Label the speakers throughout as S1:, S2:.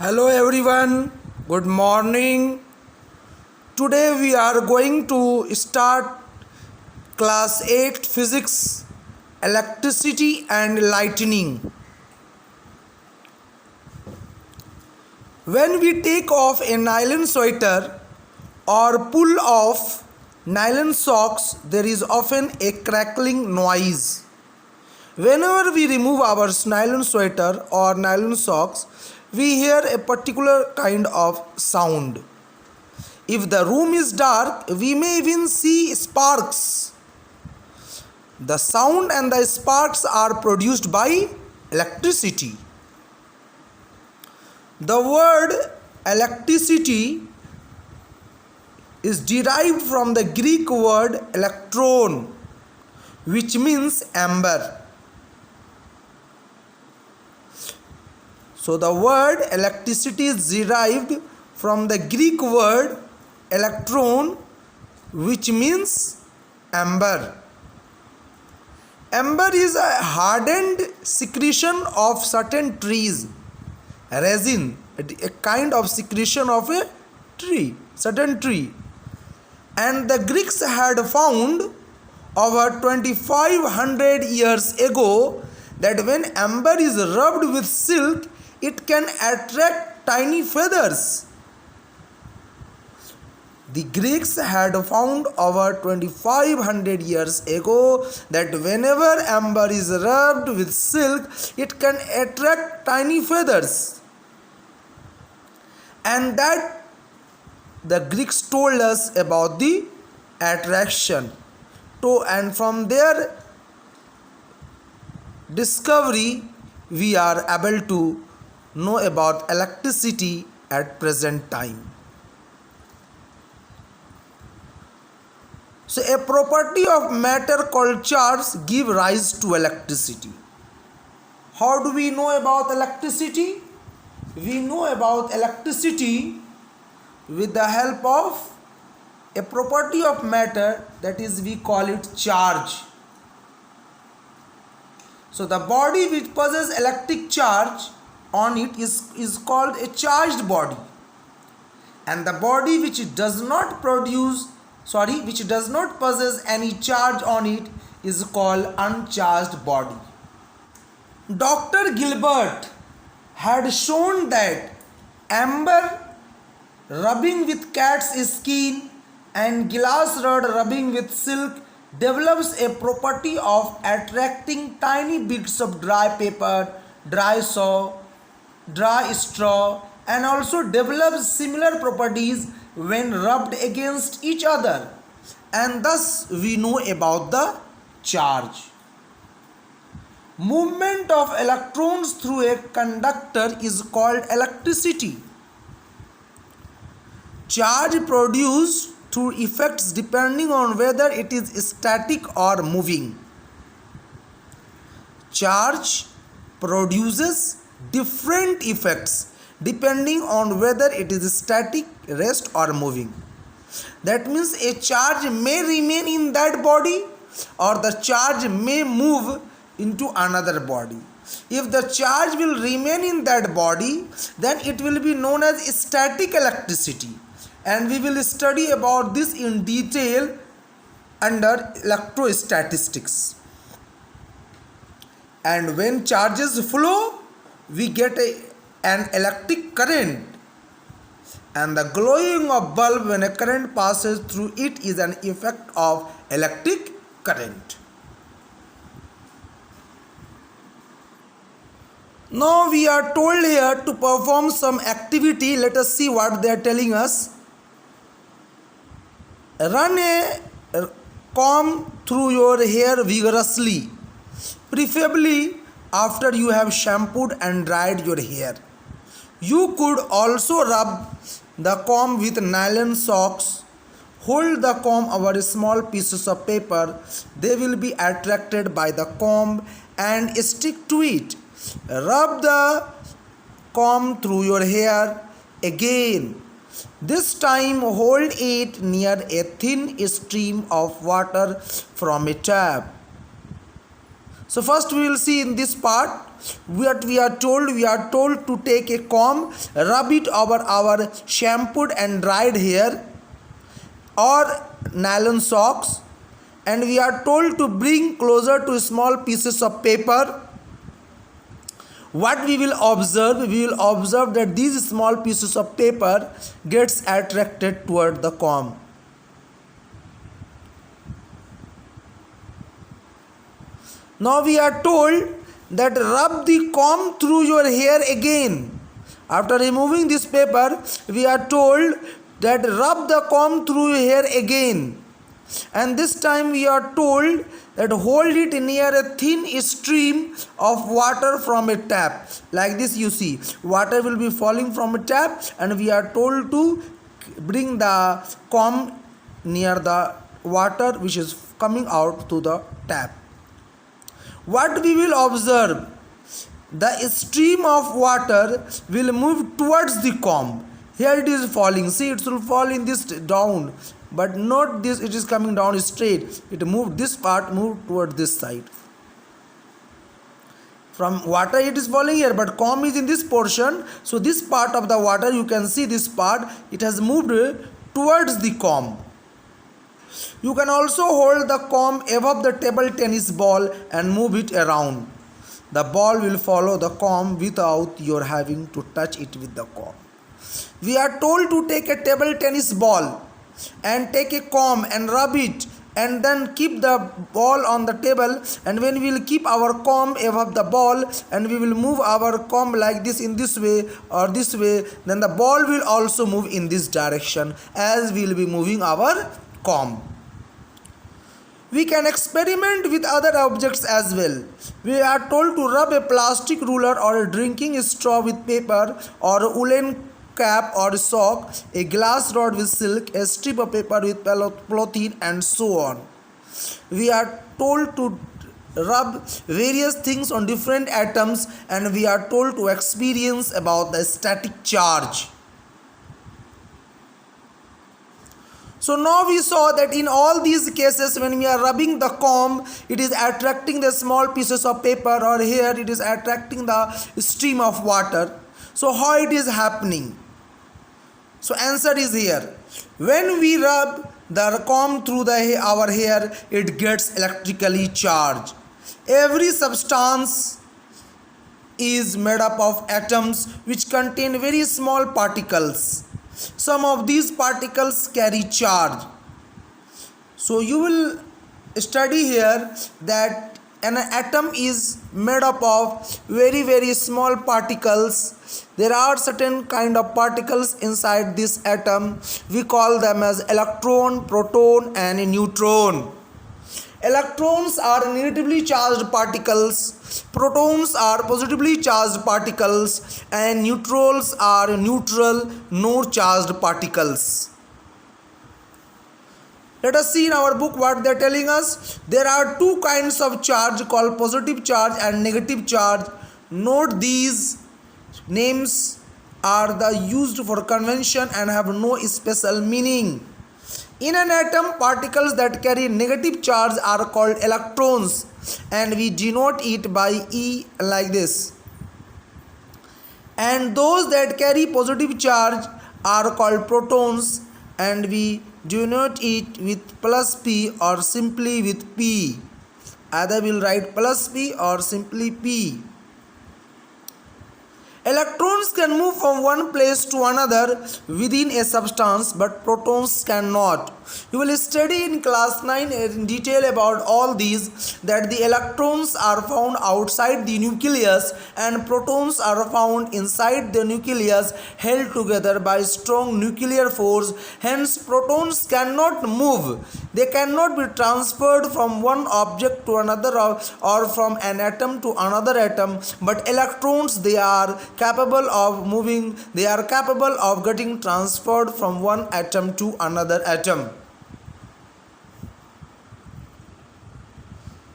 S1: Hello everyone, good morning. Today we are going to start class 8 physics, electricity and lightning. When we take off a nylon sweater or pull off nylon socks, there is often a crackling noise. Whenever we remove our nylon sweater or nylon socks, we hear a particular kind of sound. If the room is dark, we may even see sparks. The sound and the sparks are produced by electricity. The word electricity is derived from the Greek word electron, which means amber. So the word electricity is derived from the Greek word electron, which means amber. Amber is a hardened secretion of certain trees, resin, a kind of secretion of a tree, certain tree. And the Greeks had found over 2500 years ago that when amber is rubbed with silk, it can attract tiny feathers. The Greeks had found over 2500 years ago that whenever amber is rubbed with silk, it can attract tiny feathers. And that the Greeks told us about the attraction. And from their discovery, we are able to know about electricity at present time. So a property of matter called charge give rise to electricity. How do we know about electricity? We know about electricity with the help of a property of matter, that is, we call it charge. So the body which possesses electric charge on it is called a charged body, and the body which does not possess any charge on it is called uncharged body. Dr. Gilbert had shown that amber rubbing with cat's skin and glass rod rubbing with silk develops a property of attracting tiny bits of dry paper, dry straw, and also develops similar properties when rubbed against each other, and thus we know about the charge. Movement of electrons through a conductor is called electricity. Charge produced through effects depending on whether it is static or moving. Charge produces different effects depending on whether it is static, rest or moving. That means a charge may remain in that body or the charge may move into another body. If the charge will remain in that body, then it will be known as static electricity, and we will study about this in detail under electrostatistics. And when charges flow, we get an electric current, and the glowing of bulb when a current passes through it is an effect of electric current. Now we are told here to perform some activity. Let us see what they are telling us. Run a comb through your hair vigorously, preferably after you have shampooed and dried your hair. You could also rub the comb with nylon socks. Hold the comb over small pieces of paper. They will be attracted by the comb and stick to it. Rub the comb through your hair again. This time hold it near a thin stream of water from a tap. So first we will see in this part what we are told. We are told to take a comb, rub it over our shampooed and dried hair or nylon socks, and we are told to bring closer to small pieces of paper. What we will observe that these small pieces of paper gets attracted toward the comb. Now we are told that rub the comb through your hair again. After removing this paper, we are told that rub the comb through your hair again. And this time we are told that hold it near a thin stream of water from a tap. Like this you see, water will be falling from a tap, and we are told to bring the comb near the water which is coming out to the tap. What we will observe, the stream of water will move towards the comb. Here it is falling, see, it will fall in this down, but not this, it is coming down straight. It moved, this part moved toward this side. From water it is falling here, but comb is in this portion, so this part of the water, you can see this part, it has moved towards the comb. You can also hold the comb above the table tennis ball and move it around. The ball will follow the comb without your having to touch it with the comb. We are told to take a table tennis ball and take a comb and rub it, and then keep the ball on the table, and when we will keep our comb above the ball and we will move our comb like this, in this way or this way, then the ball will also move in this direction as we will be moving our comb. We can experiment with other objects as well. We are told to rub a plastic ruler or a drinking straw with paper, or a woolen cap or sock, a glass rod with silk, a strip of paper with polythene, and so on. We are told to rub various things on different atoms, and we are told to experience about the static charge. So now we saw that in all these cases, when we are rubbing the comb, it is attracting the small pieces of paper, or here it is attracting the stream of water. So how it is happening? So answer is here. When we rub the comb through our hair, it gets electrically charged. Every substance is made up of atoms which contain very small particles. Some of these particles carry charge. So you will study here that an atom is made up of very small particles. There are certain kind of particles inside this atom. We call them as electron, proton, and neutron. Electrons are negatively charged particles, protons are positively charged particles, and neutrals are neutral, no charged particles. Let us see in our book what they are telling us. There are two kinds of charge called positive charge and negative charge. Note these names are used for convention and have no special meaning. In an atom, particles that carry negative charge are called electrons, and we denote it by E like this. And those that carry positive charge are called protons, and we denote it with plus P or simply with P. Either we will write plus P or simply P. Electrons can move from one place to another within a substance, but protons cannot. You will study in class 9 in detail about all these, that the electrons are found outside the nucleus and protons are found inside the nucleus, held together by strong nuclear force. Hence protons cannot move. They cannot be transferred from one object to another or from an atom to another atom, but electrons, they are capable of moving, they are capable of getting transferred from one atom to another atom.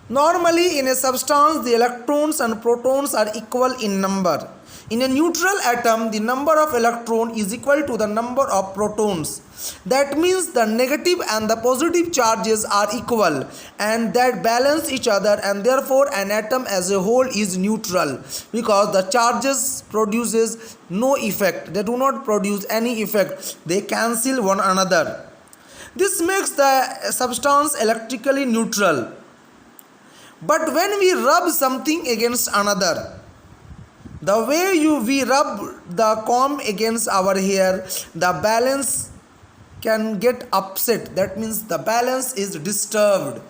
S1: Normally in a substance, the electrons and protons are equal in number. In a neutral atom, the number of electrons is equal to the number of protons. That means the negative and the positive charges are equal and that balance each other, and therefore an atom as a whole is neutral because the charges produces no effect. They do not produce any effect. They cancel one another. This makes the substance electrically neutral. But when we rub something against another, the way we rub the comb against our hair, the balance can get upset. That means the balance is disturbed.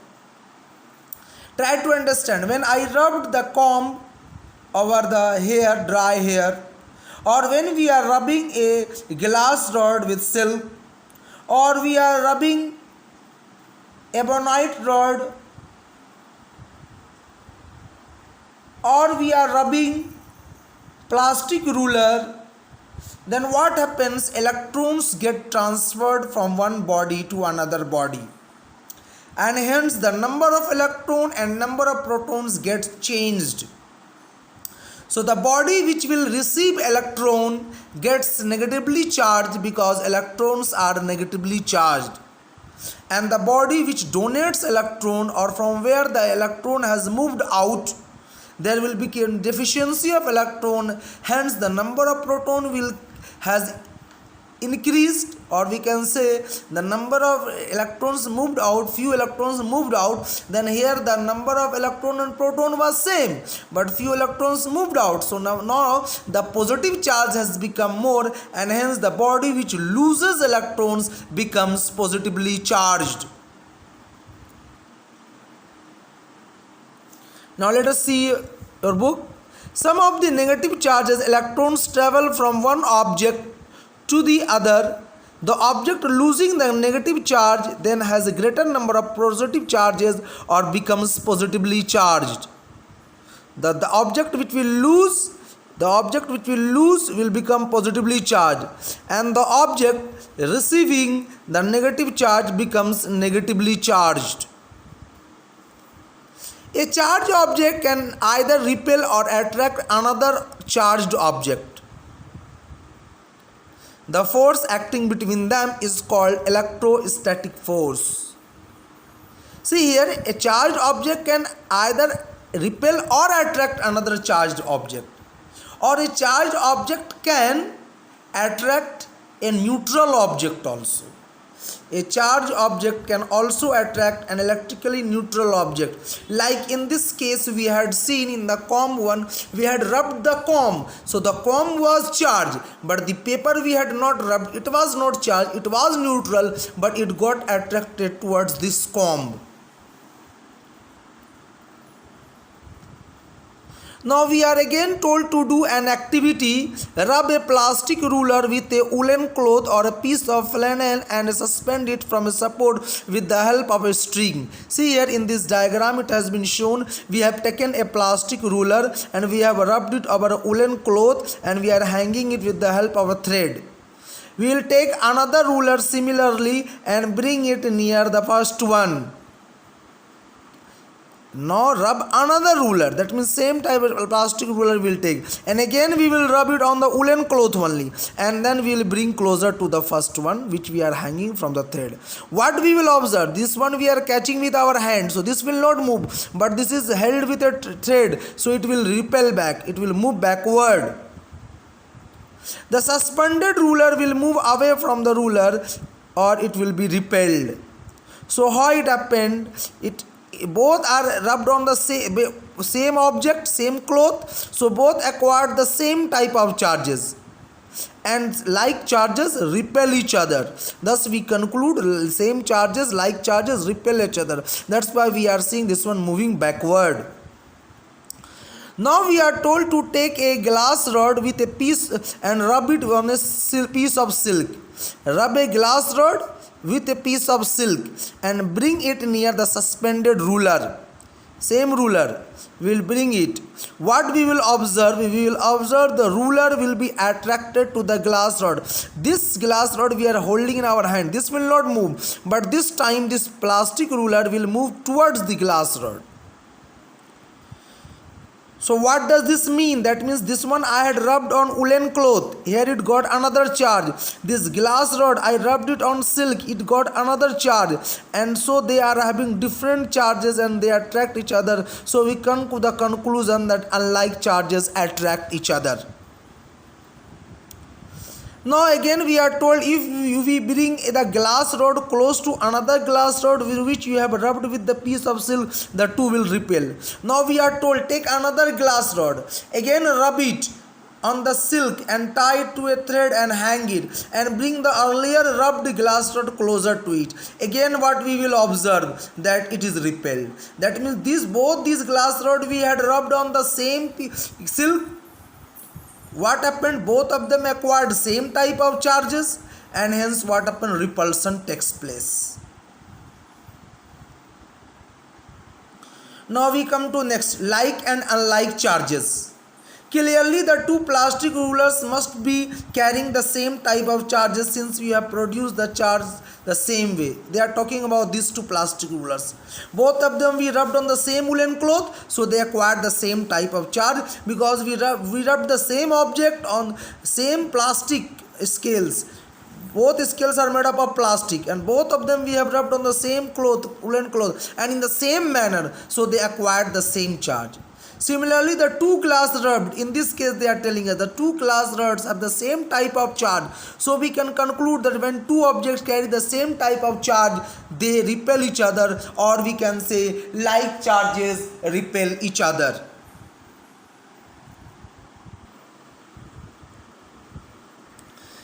S1: Try to understand. When I rubbed the comb over the hair, dry hair, or when we are rubbing a glass rod with silk, or we are rubbing ebonite rod, or we are rubbing plastic ruler, then what happens? Electrons get transferred from one body to another body, and hence the number of electron and number of protons gets changed. So the body which will receive electron gets negatively charged because electrons are negatively charged, and the body which donates electron, or from where the electron has moved out, there will be deficiency of electron, hence the number of proton has increased, or we can say the number of electrons moved out, few electrons moved out. Then here the number of electron and proton was same, but few electrons moved out. So now the positive charge has become more, and hence the body which loses electrons becomes positively charged. Now let us see your book. Some of the negative charges, electrons travel from one object to the other. The object losing the negative charge then has a greater number of positive charges or becomes positively charged. The object which will lose will become positively charged, and the object receiving the negative charge becomes negatively charged. A charged object can either repel or attract another charged object. The force acting between them is called electrostatic force. See here, a charged object can either repel or attract another charged object, or a charged object can attract a neutral object also. A charged object can also attract an electrically neutral object. Like in this case, we had seen in the comb one, we had rubbed the comb. So the comb was charged, but the paper we had not rubbed, it was not charged, it was neutral, but it got attracted towards this comb. Now we are again told to do an activity. Rub a plastic ruler with a woolen cloth or a piece of flannel and suspend it from a support with the help of a string. See here in this diagram it has been shown. We have taken a plastic ruler and we have rubbed it over a woolen cloth and we are hanging it with the help of a thread. We will take another ruler similarly and bring it near the first one. Now rub another ruler, that means same type of plastic ruler we will take, and again we will rub it on the woolen cloth only, and then we will bring closer to the first one which we are hanging from the thread. What we will observe, this one we are catching with our hand, so this will not move, but this is held with a thread, so it will repel back, it will move backward. The suspended ruler will move away from the ruler or it will be repelled. So how it happened? Both are rubbed on the same object, same cloth, so both acquired the same type of charges, and like charges repel each other. Thus we conclude same charges, like charges repel each other. That's why we are seeing this one moving backward. Now we are told to take a glass rod with a piece and rub it on a piece of silk. Rub a glass rod with a piece of silk and bring it near the suspended ruler. Same ruler, we will bring it. What we will observe? We will observe the ruler will be attracted to the glass rod. This glass rod we are holding in our hand. This will not move, but this time this plastic ruler will move towards the glass rod. So what does this mean? That means this one I had rubbed on woolen cloth. Here it got another charge. This glass rod I rubbed it on silk. It got another charge. And so they are having different charges and they attract each other. So we come to the conclusion that unlike charges attract each other. Now again we are told if we bring the glass rod close to another glass rod with which you have rubbed with the piece of silk, the two will repel. Now we are told take another glass rod, again rub it on the silk and tie it to a thread and hang it and bring the earlier rubbed glass rod closer to it. Again what we will observe that it is repelled. That means both these glass rod we had rubbed on the same silk. What happened? Both of them acquired same type of charges and hence what happened? Repulsion takes place. Now we come to next, like and unlike charges. Clearly the two plastic rulers must be carrying the same type of charges since we have produced the charge the same way. They are talking about these two plastic rulers. Both of them we rubbed on the same woolen cloth, so they acquired the same type of charge because we rubbed the same object on same plastic scales. Both scales are made up of plastic and both of them we have rubbed on the same cloth, woolen cloth, and in the same manner, so they acquired the same charge. Similarly, the two glass rubbed, in this case they are telling us the two glass rods have the same type of charge. So we can conclude that when two objects carry the same type of charge, they repel each other, or we can say like charges repel each other.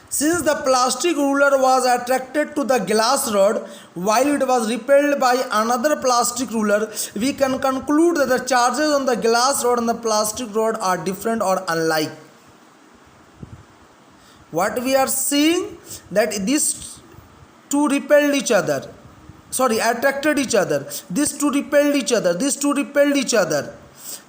S1: Since the plastic ruler was attracted to the glass rod while it was repelled by another plastic ruler, we can conclude that the charges on the glass rod and the plastic rod are different or unlike. What we are seeing that these two repelled each other. Attracted each other. These two repelled each other. These two repelled each other.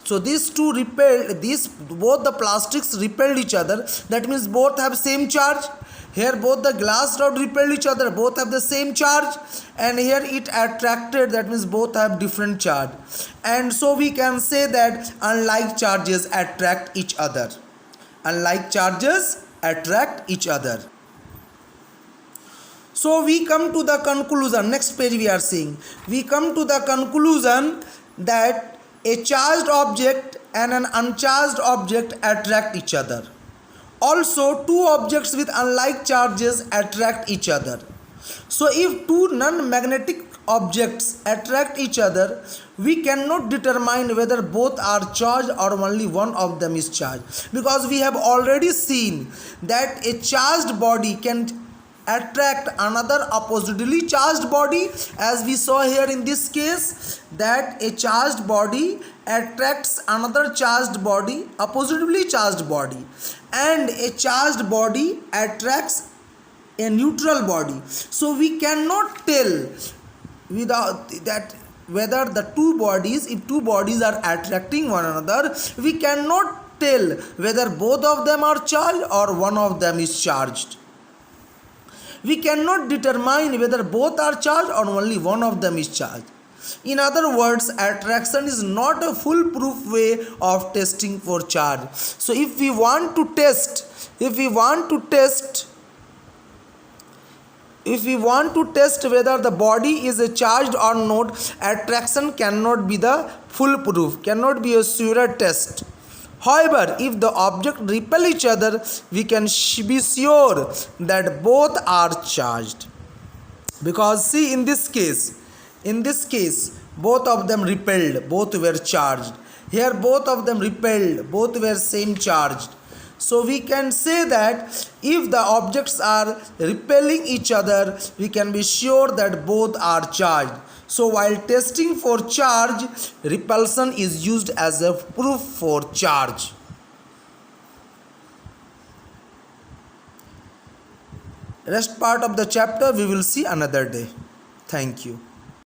S1: So these two repelled, both the plastics repelled each other. That means both have same charge. Here both the glass rod repelled each other, both have the same charge. And here it attracted, that means both have different charge. And so we can say that unlike charges attract each other. Unlike charges attract each other. So we come to the conclusion, next page we are seeing. We come to the conclusion that a charged object and an uncharged object attract each other. Also, two objects with unlike charges attract each other. So, if two non-magnetic objects attract each other, we cannot determine whether both are charged or only one of them is charged. Because we have already seen that a charged body can attract another oppositely charged body, as we saw here in this case that a charged body attracts another charged body, oppositely charged body, and a charged body attracts a neutral body. So we cannot tell without that whether the two bodies, if two bodies are attracting one another, we cannot tell whether both of them are charged or one of them is charged. We cannot determine whether both are charged or only one of them is charged. In other words, attraction is not a foolproof way of testing for charge. So if we want to test whether the body is charged or not, attraction cannot be the foolproof, cannot be a sure test. However, if the object repel each other, we can be sure that both are charged. Because see, in this case, both of them repelled, both were charged. Here both of them repelled, both were same charged. So we can say that if the objects are repelling each other, we can be sure that both are charged. So while testing for charge, repulsion is used as a proof for charge. Rest part of the chapter we will see another day. Thank you.